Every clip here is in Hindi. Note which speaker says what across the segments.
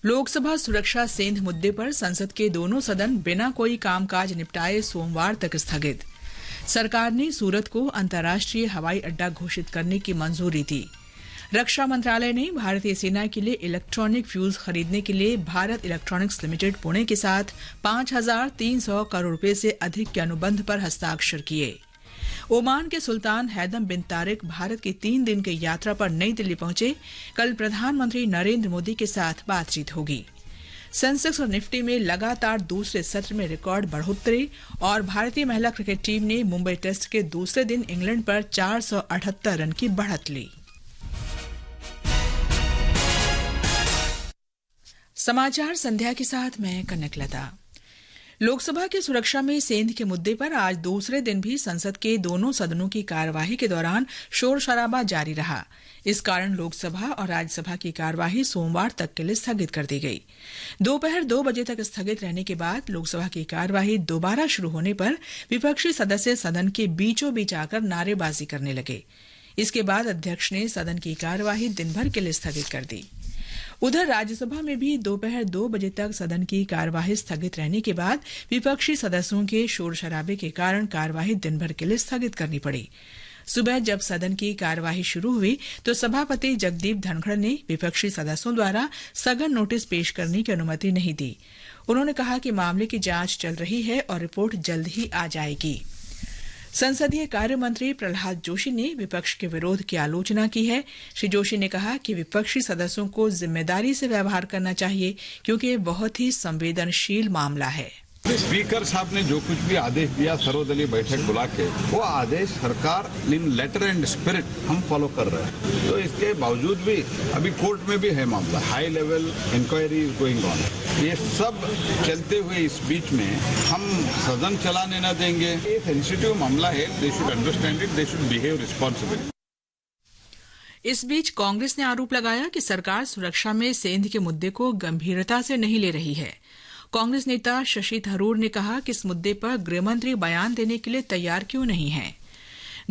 Speaker 1: लोकसभा सुरक्षा सेंध मुद्दे पर संसद के दोनों सदन बिना कोई कामकाज निपटाए सोमवार तक स्थगित। सरकार ने सूरत को अंतर्राष्ट्रीय हवाई अड्डा घोषित करने की मंजूरी दी। रक्षा मंत्रालय ने भारतीय सेना के लिए इलेक्ट्रॉनिक फ्यूज खरीदने के लिए भारत इलेक्ट्रॉनिक्स लिमिटेड पुणे के साथ 5,300 करोड़ रुपए से अधिक के अनुबंध पर हस्ताक्षर किए। ओमान के सुल्तान हैदम बिन तारिक भारत की 3 दिन की यात्रा पर नई दिल्ली पहुंचे। कल प्रधानमंत्री नरेंद्र मोदी के साथ बातचीत होगी। सेंसेक्स और निफ्टी में लगातार दूसरे सत्र में रिकॉर्ड बढ़ोतरी और भारतीय महिला क्रिकेट टीम ने मुंबई टेस्ट के दूसरे दिन इंग्लैंड पर 478 रन की बढ़त ली। समाचार संध्या के साथ मैं कनकलता। लोकसभा की सुरक्षा में सेंध के मुद्दे पर आज दूसरे दिन भी संसद के दोनों सदनों की कार्यवाही के दौरान शोर शराबा जारी रहा। इस कारण लोकसभा और राज्यसभा की कार्यवाही सोमवार तक के लिए स्थगित कर दी गई। दोपहर 2 बजे तक स्थगित रहने के बाद लोकसभा की कार्यवाही दोबारा शुरू होने पर विपक्षी सदस्य सदन के बीचों बीच आकर नारेबाजी करने लगे। इसके बाद अध्यक्ष ने सदन की कार्यवाही दिन भर के लिए स्थगित कर दी। उधर राज्यसभा में भी दोपहर 2 बजे तक सदन की कार्यवाही स्थगित रहने के बाद विपक्षी सदस्यों के शोर शराबे के कारण कार्यवाही दिन भर के लिए स्थगित करनी पड़ी। सुबह जब सदन की कार्यवाही शुरू हुई तो सभापति जगदीप धनखड़ ने विपक्षी सदस्यों द्वारा सघन नोटिस पेश करने की अनुमति नहीं दी। उन्होंने कहा कि मामले की जांच चल रही है और रिपोर्ट जल्द ही आ जाएगी। संसदीय कार्य मंत्री प्रहलाद जोशी ने विपक्ष के विरोध की आलोचना की है। श्री जोशी ने कहा कि विपक्षी सदस्यों को जिम्मेदारी से व्यवहार करना चाहिए क्योंकि ये बहुत ही संवेदनशील मामला है।
Speaker 2: स्पीकर साहब ने जो कुछ भी आदेश दिया सर्वदलीय बैठक बुला के, वो आदेश सरकार इन लेटर एंड स्पिरिट हम फॉलो कर रहे हैं। तो इसके बावजूद भी अभी कोर्ट में भी है मामला, high level inquiry is going on. ये सब चलते हुए इस बीच में हम सदन चलाने न देंगे। ये सेंसिटिव मामला है, they should understand it, they should behave responsibly.
Speaker 1: इस बीच कांग्रेस ने आरोप लगाया कि सरकार सुरक्षा में सेंध के मुद्दे को गंभीरता से नहीं ले रही है। कांग्रेस नेता शशि थरूर ने कहा कि इस मुद्दे पर गृहमंत्री बयान देने के लिए तैयार क्यों नहीं है।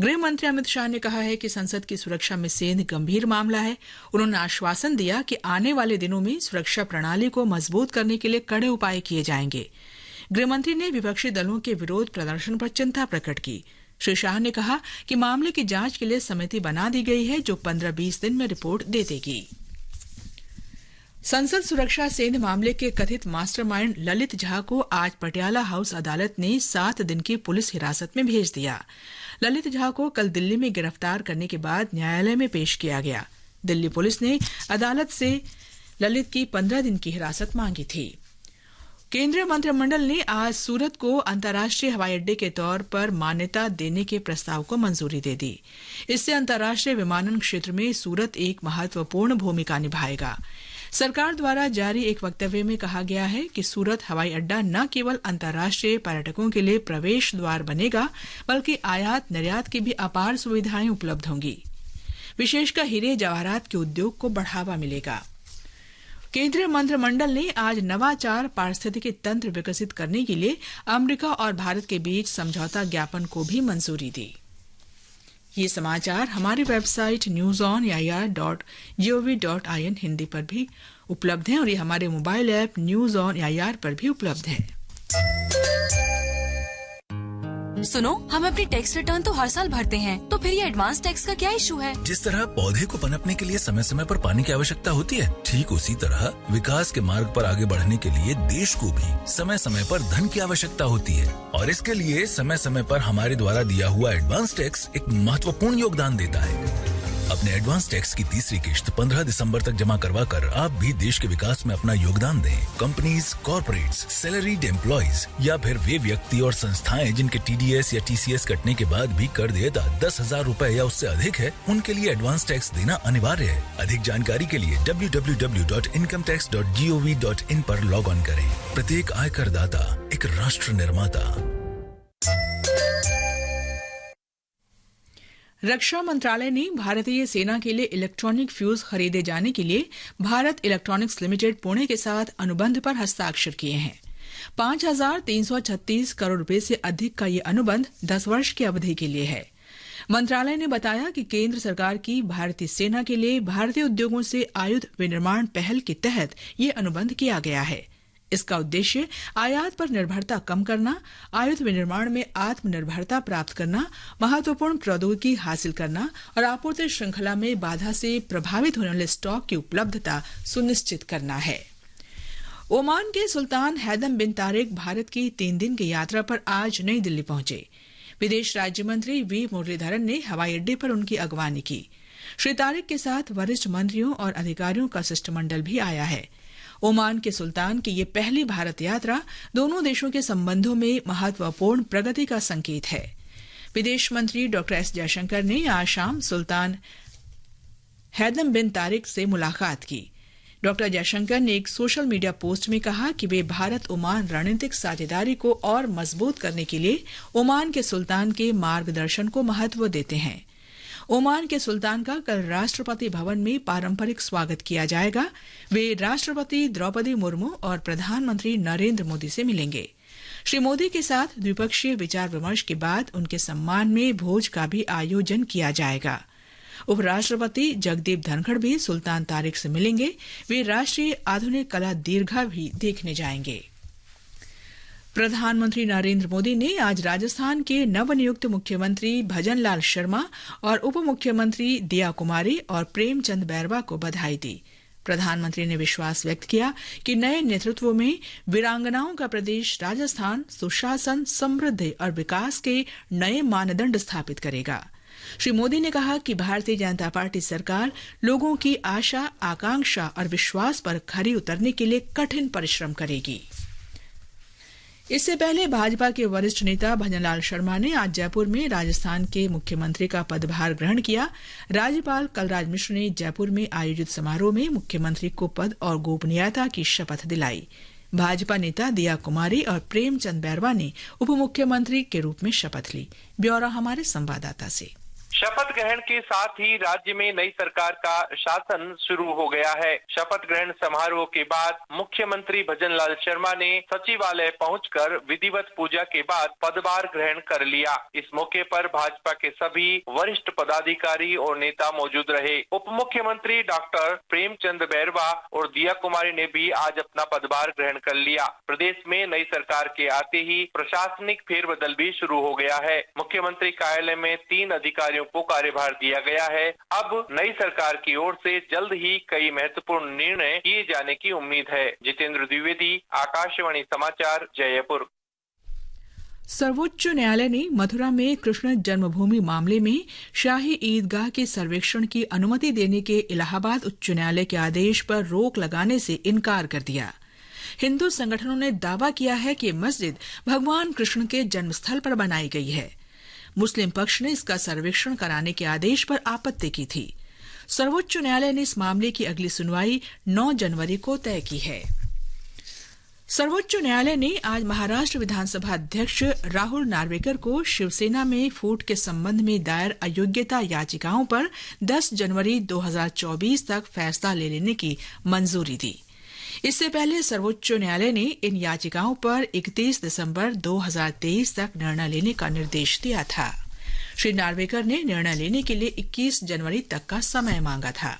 Speaker 1: गृह मंत्री अमित शाह ने कहा है कि संसद की सुरक्षा में सेंध गंभीर मामला है। उन्होंने आश्वासन दिया कि आने वाले दिनों में सुरक्षा प्रणाली को मजबूत करने के लिए कड़े उपाय किए जाएंगे। गृहमंत्री ने विपक्षी दलों के विरोध प्रदर्शन पर चिंता प्रकट की। श्री शाह ने कहा कि मामले की जांच के लिए समिति बना दी गई है जो 15-20 दिन में रिपोर्ट दे देगी। संसद सुरक्षा सेंध मामले के कथित मास्टरमाइंड ललित झा को आज पटियाला हाउस अदालत ने 7 दिन की पुलिस हिरासत में भेज दिया। ललित झा को कल दिल्ली में गिरफ्तार करने के बाद न्यायालय में पेश किया गया। दिल्ली पुलिस ने अदालत से ललित की 15 दिन की हिरासत मांगी थी। केंद्रीय मंत्रिमंडल ने आज सूरत को अंतर्राष्ट्रीय हवाई अड्डे के तौर पर मान्यता देने के प्रस्ताव को मंजूरी दे दी। इससे अंतर्राष्ट्रीय विमानन क्षेत्र में सूरत एक महत्वपूर्ण भूमिका निभाएगा। सरकार द्वारा जारी एक वक्तव्य में कहा गया है कि सूरत हवाई अड्डा न केवल अंतर्राष्ट्रीय पर्यटकों के लिए प्रवेश द्वार बनेगा बल्कि आयात निर्यात की भी अपार सुविधाएं उपलब्ध होंगी। विशेषकर हीरे जवाहरात के उद्योग को बढ़ावा मिलेगा। केंद्रीय मंत्रिमंडल ने आज नवाचार पारिस्थितिकी तंत्र विकसित करने के लिए अमेरिका और भारत के बीच समझौता ज्ञापन को भी मंजूरी दी। ये समाचार हमारी वेबसाइट newsonair.gov.in हिंदी पर भी उपलब्ध हैं और ये हमारे mobile app news on AIR पर भी उपलब्ध है।
Speaker 3: सुनो, हम अपनी टैक्स रिटर्न तो हर साल भरते हैं, तो फिर ये एडवांस टैक्स का क्या इशू है?
Speaker 4: जिस तरह पौधे को पनपने के लिए समय समय पर पानी की आवश्यकता होती है, ठीक उसी तरह विकास के मार्ग पर आगे बढ़ने के लिए देश को भी समय समय पर धन की आवश्यकता होती है और इसके लिए समय समय पर हमारे द्वारा दिया हुआ एडवांस टैक्स एक महत्वपूर्ण योगदान देता है। अपने एडवांस टैक्स की तीसरी किश्त 15 दिसंबर तक जमा करवा कर आप भी देश के विकास में अपना योगदान दें। कंपनीज, कॉर्पोरेट्स, सैलरीड एम्प्लॉइज या फिर वे व्यक्ति और संस्थाएं जिनके TDS या TCS कटने के बाद भी कर देयता 10,000 रुपए या उससे अधिक है, उनके लिए एडवांस टैक्स देना अनिवार्य है। अधिक जानकारी के लिए www.incometax.gov.in पर लॉग ऑन करें। प्रत्येक आयकर दाता एक राष्ट्र निर्माता।
Speaker 1: रक्षा मंत्रालय ने भारतीय सेना के लिए इलेक्ट्रॉनिक फ्यूज खरीदे जाने के लिए भारत इलेक्ट्रॉनिक्स लिमिटेड पुणे के साथ अनुबंध पर हस्ताक्षर किए हैं। 5,336 करोड़ रुपए से अधिक का ये अनुबंध 10 वर्ष की अवधि के लिए है। मंत्रालय ने बताया कि केंद्र सरकार की भारतीय सेना के लिए भारतीय उद्योगों से आयुध विनिर्माण पहल के तहत ये अनुबंध किया गया है। इसका उद्देश्य आयात पर निर्भरता कम करना, आयुध विनिर्माण में आत्मनिर्भरता प्राप्त करना, महत्वपूर्ण प्रौद्योगिकी हासिल करना और आपूर्ति श्रृंखला में बाधा से प्रभावित होने वाले स्टॉक की उपलब्धता सुनिश्चित करना है। ओमान के सुल्तान हैदम बिन तारिक भारत की 3 दिन की यात्रा पर आज नई दिल्ली पहुंचे। विदेश राज्य मंत्री वी मुरलीधरन ने हवाई अड्डे पर उनकी अगवानी की। श्री तारिक के साथ वरिष्ठ मंत्रियों और अधिकारियों का शिष्टमंडल भी आया है। ओमान के सुल्तान की ये पहली भारत यात्रा दोनों देशों के संबंधों में महत्वपूर्ण प्रगति का संकेत है। विदेश मंत्री डॉ एस जयशंकर ने आज शाम सुल्तान हैदम बिन तारिक से मुलाकात की। डॉ जयशंकर ने एक सोशल मीडिया पोस्ट में कहा कि वे भारत ओमान रणनीतिक साझेदारी को और मजबूत करने के लिए ओमान के सुल्तान के मार्गदर्शन को महत्व देते हैं। ओमान के सुल्तान का कल राष्ट्रपति भवन में पारंपरिक स्वागत किया जाएगा। वे राष्ट्रपति द्रौपदी मुर्मू और प्रधानमंत्री नरेंद्र मोदी से मिलेंगे। श्री मोदी के साथ द्विपक्षीय विचार विमर्श के बाद उनके सम्मान में भोज का भी आयोजन किया जाएगा। उपराष्ट्रपति जगदीप धनखड़ भी सुल्तान तारिक से मिलेंगे। वे राष्ट्रीय आधुनिक कला दीर्घा भी देखने जाएंगे। प्रधानमंत्री नरेंद्र मोदी ने आज राजस्थान के नवनियुक्त मुख्यमंत्री भजन लाल शर्मा और उप मुख्यमंत्री दिया कुमारी और प्रेमचंद बैरवा को बधाई दी। प्रधानमंत्री ने विश्वास व्यक्त किया कि नए नेतृत्व में वीरांगनाओं का प्रदेश राजस्थान सुशासन, समृद्धि और विकास के नए मानदंड स्थापित करेगा। श्री मोदी ने कहा कि भारतीय जनता पार्टी सरकार लोगों की आशा, आकांक्षा और विश्वास पर खरी उतरने के लिए कठिन परिश्रम करेगी। इससे पहले भाजपा के वरिष्ठ नेता भजनलाल शर्मा ने आज जयपुर में राजस्थान के मुख्यमंत्री का पदभार ग्रहण किया। राज्यपाल कलराज मिश्र ने जयपुर में आयोजित समारोह में मुख्यमंत्री को पद और गोपनीयता की शपथ दिलाई। भाजपा नेता दिया कुमारी और प्रेमचंद बैरवा ने उप मुख्यमंत्री के रूप में शपथ ली। ब्यौरा हमारे संवाददाता से।
Speaker 5: शपथ ग्रहण के साथ ही राज्य में नई सरकार का शासन शुरू हो गया है। शपथ ग्रहण समारोह के बाद मुख्यमंत्री भजनलाल शर्मा ने सचिवालय पहुंचकर विधिवत पूजा के बाद पदभार ग्रहण कर लिया। इस मौके पर भाजपा के सभी वरिष्ठ पदाधिकारी और नेता मौजूद रहे। उप मुख्यमंत्री डॉक्टर प्रेमचंद बैरवा और दिया कुमारी ने भी आज अपना पदभार ग्रहण कर लिया। प्रदेश में नई सरकार के आते ही प्रशासनिक फेरबदल भी शुरू हो गया है। मुख्यमंत्री कार्यालय में 3 अधिकारियों को कार्यभार दिया गया है। अब नई सरकार की ओर से जल्द ही कई महत्वपूर्ण निर्णय किए जाने की उम्मीद है। जितेंद्र द्विवेदी, आकाशवाणी समाचार, जयपुर।
Speaker 1: सर्वोच्च न्यायालय ने मथुरा में कृष्ण जन्मभूमि मामले में शाही ईदगाह के सर्वेक्षण की अनुमति देने के इलाहाबाद उच्च न्यायालय के आदेश पर रोक लगाने से इनकार कर दिया। हिंदू संगठनों ने दावा किया है कि मस्जिद भगवान कृष्ण के जन्मस्थल पर बनाई गई है। मुस्लिम पक्ष ने इसका सर्वेक्षण कराने के आदेश पर आपत्ति की थी। सर्वोच्च न्यायालय ने इस मामले की अगली सुनवाई 9 जनवरी को तय की है। सर्वोच्च न्यायालय ने आज महाराष्ट्र विधानसभा अध्यक्ष राहुल नार्वेकर को शिवसेना में फूट के संबंध में दायर अयोग्यता याचिकाओं पर 10 जनवरी 2024 तक फैसला ले लेने की मंजूरी दी। इससे पहले सर्वोच्च न्यायालय ने इन याचिकाओं पर 31 दिसंबर 2023 तक निर्णय लेने का निर्देश दिया था। श्री नार्वेकर ने निर्णय लेने के लिए 21 जनवरी तक का समय मांगा था।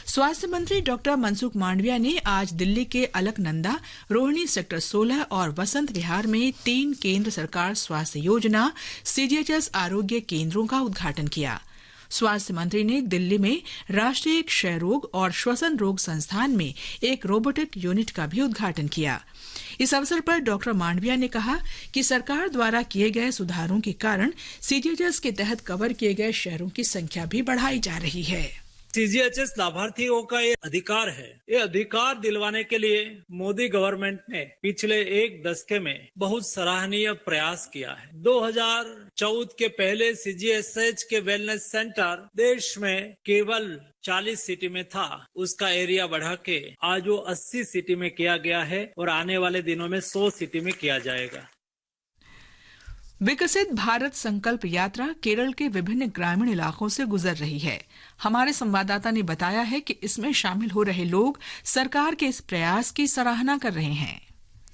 Speaker 1: स्वास्थ्य मंत्री डॉक्टर मनसुख मांडविया ने आज दिल्ली के अलकनंदा, रोहिणी सेक्टर 16 और वसंत विहार में 3 केंद्र सरकार स्वास्थ्य योजना सीजीएचएस आरोग्य केंद्रों का उद्घाटन किया। स्वास्थ्य मंत्री ने दिल्ली में राष्ट्रीय क्षय रोग और श्वसन रोग संस्थान में एक रोबोटिक यूनिट का भी उद्घाटन किया। इस अवसर पर डॉक्टर मांडविया ने कहा कि सरकार द्वारा किए गए सुधारों के कारण सीजीएचएस के तहत कवर किए गए शहरों की संख्या भी बढ़ाई जा रही है।
Speaker 6: सीजीएचएस लाभार्थियों का ये अधिकार है। ये अधिकार दिलवाने के लिए मोदी गवर्नमेंट ने पिछले 1 दशक में बहुत सराहनीय प्रयास किया है। 2014 के पहले सीजीएचएस के वेलनेस सेंटर देश में केवल 40 सिटी में था। उसका एरिया बढ़ा के आज वो 80 सिटी में किया गया है और आने वाले दिनों में 100 सिटी में किया जाएगा।
Speaker 1: विकसित भारत संकल्प यात्रा केरल के विभिन्न ग्रामीण इलाकों से गुजर रही है। हमारे संवाददाता ने बताया है कि इसमें शामिल हो रहे लोग सरकार के इस प्रयास की सराहना कर रहे हैं।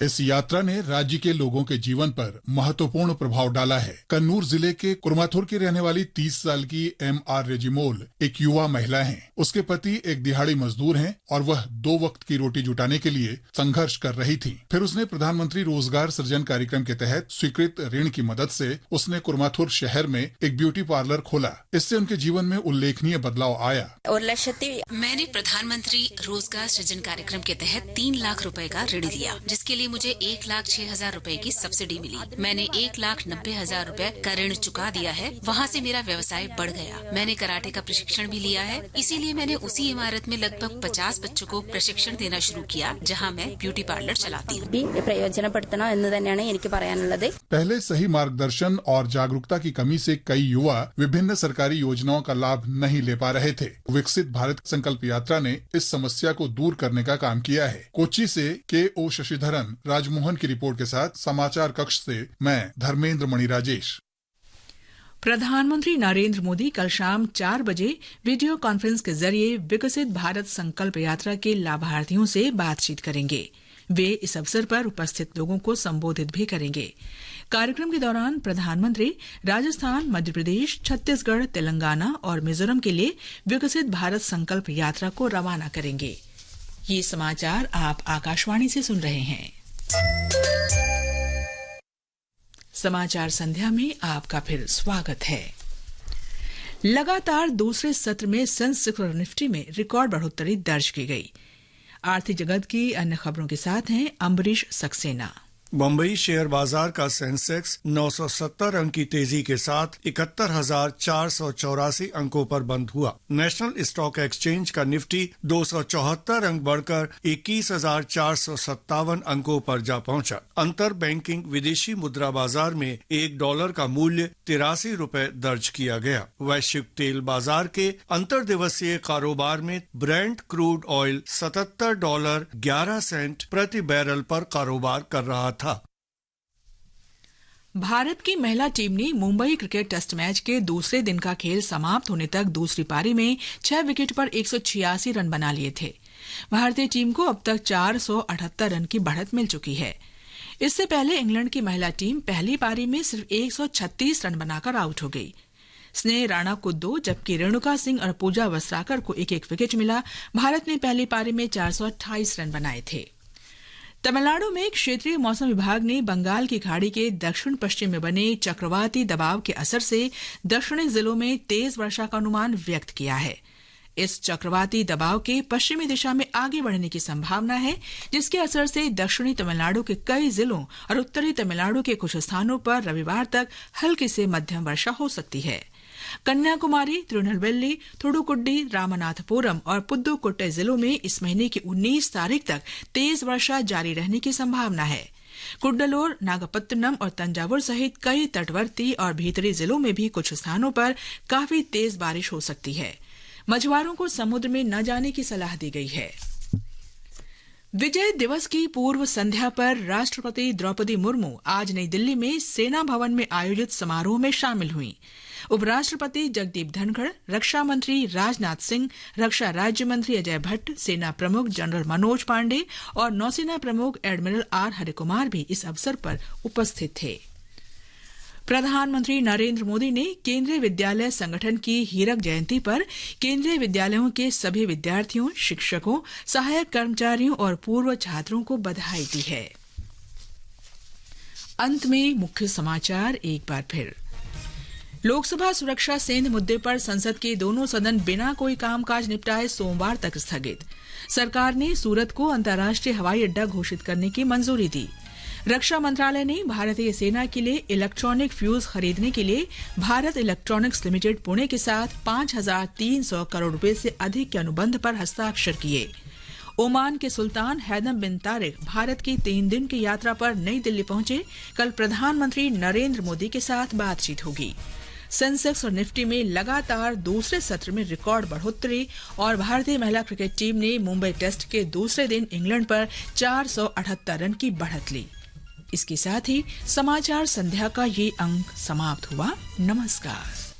Speaker 7: इस यात्रा ने राज्य के लोगों के जीवन पर महत्वपूर्ण प्रभाव डाला है। कन्नूर जिले के कुरमाथुर की रहने वाली 30 साल की M.R. रेजिमोल एक युवा महिला हैं। उसके पति एक दिहाड़ी मजदूर हैं और वह 2 वक्त की रोटी जुटाने के लिए संघर्ष कर रही थी। फिर उसने प्रधानमंत्री रोजगार सृजन कार्यक्रम के तहत स्वीकृत ऋण की मदद से उसने कुरमाथुर शहर में एक ब्यूटी पार्लर खोला। इससे उनके जीवन में उल्लेखनीय बदलाव आया।
Speaker 8: मैंने प्रधानमंत्री रोजगार सृजन कार्यक्रम के तहत 3 लाख रुपए का ऋण लिया, जिसके लिए मुझे 1,06,000 रुपए की सब्सिडी मिली। मैंने 1,90,000 रुपए का ऋण चुका दिया है। वहाँ से मेरा व्यवसाय बढ़ गया। मैंने कराटे का प्रशिक्षण भी लिया है, इसीलिए मैंने उसी इमारत में लगभग 50 बच्चों को प्रशिक्षण देना शुरू किया, जहाँ मैं ब्यूटी पार्लर चलाती हूँ।
Speaker 7: पहले सही मार्गदर्शन और जागरूकता की कमी से कई युवा विभिन्न सरकारी योजनाओं का लाभ नहीं ले पा रहे थे। विकसित भारत संकल्प यात्रा ने इस समस्या को दूर करने का काम किया है। कोच्चि से K.O. शशिधरन राजमोहन की रिपोर्ट के साथ समाचार कक्ष से मैं धर्मेंद्र मणि राजेश।
Speaker 1: प्रधानमंत्री नरेंद्र मोदी कल शाम 4 बजे वीडियो कॉन्फ्रेंस के जरिए विकसित भारत संकल्प यात्रा के लाभार्थियों से बातचीत करेंगे। वे इस अवसर पर उपस्थित लोगों को संबोधित भी करेंगे। कार्यक्रम के दौरान प्रधानमंत्री राजस्थान, मध्य प्रदेश, छत्तीसगढ़, तेलंगाना और मिजोरम के लिए विकसित भारत संकल्प यात्रा को रवाना करेंगे। ये समाचार आप आकाशवाणी से सुन रहे हैं। समाचार संध्या में आपका फिर स्वागत है। लगातार दूसरे सत्र में सेंसेक्स और निफ्टी में रिकॉर्ड बढ़ोतरी दर्ज की गई। आर्थिक जगत की अन्य खबरों के साथ हैं अम्बरीश सक्सेना।
Speaker 9: बम्बई शेयर बाजार का सेंसेक्स 970 अंक की तेजी के साथ 71,484 अंकों पर बंद हुआ। नेशनल स्टॉक एक्सचेंज का निफ्टी 274 अंक बढ़कर 21,457 अंकों पर जा पहुंचा। अंतर बैंकिंग विदेशी मुद्रा बाजार में $1 का मूल्य 83 रुपए दर्ज किया गया। वैश्विक तेल बाजार के अंतर दिवसीय कारोबार में ब्रेंट क्रूड ऑयल $77.11 प्रति बैरल पर कारोबार कर रहा था।
Speaker 1: भारत की महिला टीम ने मुंबई क्रिकेट टेस्ट मैच के दूसरे दिन का खेल समाप्त होने तक दूसरी पारी में 6 विकेट पर 186 रन बना लिए थे। भारतीय टीम को अब तक 478 रन की बढ़त मिल चुकी है। इससे पहले इंग्लैंड की महिला टीम पहली पारी में सिर्फ 136 रन बनाकर आउट हो गई। स्नेह राणा को 2 जबकि रेणुका सिंह और पूजा वस्त्राकर को एक विकेट मिला। भारत ने पहली पारी में 428 रन बनाए थे। तमिलनाडु में क्षेत्रीय मौसम विभाग ने बंगाल की खाड़ी के दक्षिण पश्चिम में बने चक्रवाती दबाव के असर से दक्षिणी जिलों में तेज वर्षा का अनुमान व्यक्त किया है। इस चक्रवाती दबाव के पश्चिमी दिशा में आगे बढ़ने की संभावना है, जिसके असर से दक्षिणी तमिलनाडु के कई जिलों और उत्तरी तमिलनाडु के कुछ स्थानों पर रविवार तक हल्की से मध्यम वर्षा हो सकती है। कन्याकुमारी, तिरुनेलवेली, थुडुकुड्डी, रामनाथपुरम और पुदुकोट्टई जिलों में इस महीने की 19 तारीख तक तेज वर्षा जारी रहने की संभावना है। कुड्डलोर, नागपत्तनम और तंजावुर सहित कई तटवर्ती और भीतरी जिलों में भी कुछ स्थानों पर काफी तेज बारिश हो सकती है। मछुआरों को समुद्र में न जाने की सलाह दी गई है। विजय दिवस की पूर्व संध्या पर राष्ट्रपति द्रौपदी मुर्मू आज नई दिल्ली में सेना भवन में आयोजित समारोह में शामिल हुईं। उपराष्ट्रपति जगदीप धनखड़, रक्षा मंत्री राजनाथ सिंह, रक्षा राज्य मंत्री अजय भट्ट, सेना प्रमुख जनरल मनोज पांडे और नौसेना प्रमुख एडमिरल आर हरिकुमार भी इस अवसर पर उपस्थित थे। प्रधानमंत्री नरेंद्र मोदी ने केंद्रीय विद्यालय संगठन की हीरक जयंती पर केंद्रीय विद्यालयों के सभी विद्यार्थियों, शिक्षकों, सहायक कर्मचारियों और पूर्व छात्रों को बधाई दी है। अंत में मुख्य समाचार एक बार फिर। लोकसभा सुरक्षा सेंध मुद्दे पर संसद के दोनों सदन बिना कोई कामकाज निपटाए सोमवार तक स्थगित। सरकार ने सूरत को अंतर्राष्ट्रीय हवाई अड्डा घोषित करने की मंजूरी दी। रक्षा मंत्रालय ने भारतीय सेना के लिए इलेक्ट्रॉनिक फ्यूज खरीदने के लिए भारत इलेक्ट्रॉनिक्स लिमिटेड पुणे के साथ 5,300 करोड़ रुपए से अधिक के अनुबंध पर हस्ताक्षर किए। ओमान के सुल्तान हैदम बिन तारिक भारत की 3 दिन की यात्रा पर नई दिल्ली पहुंचे। कल प्रधानमंत्री नरेंद्र मोदी के साथ बातचीत होगी। सेंसेक्स और निफ्टी में लगातार दूसरे सत्र में रिकॉर्ड बढ़ोतरी और भारतीय महिला क्रिकेट टीम ने मुंबई टेस्ट के दूसरे दिन इंग्लैंड पर 478 रन की बढ़त ली। इसके साथ ही समाचार संध्या का ये अंक समाप्त हुआ। नमस्कार।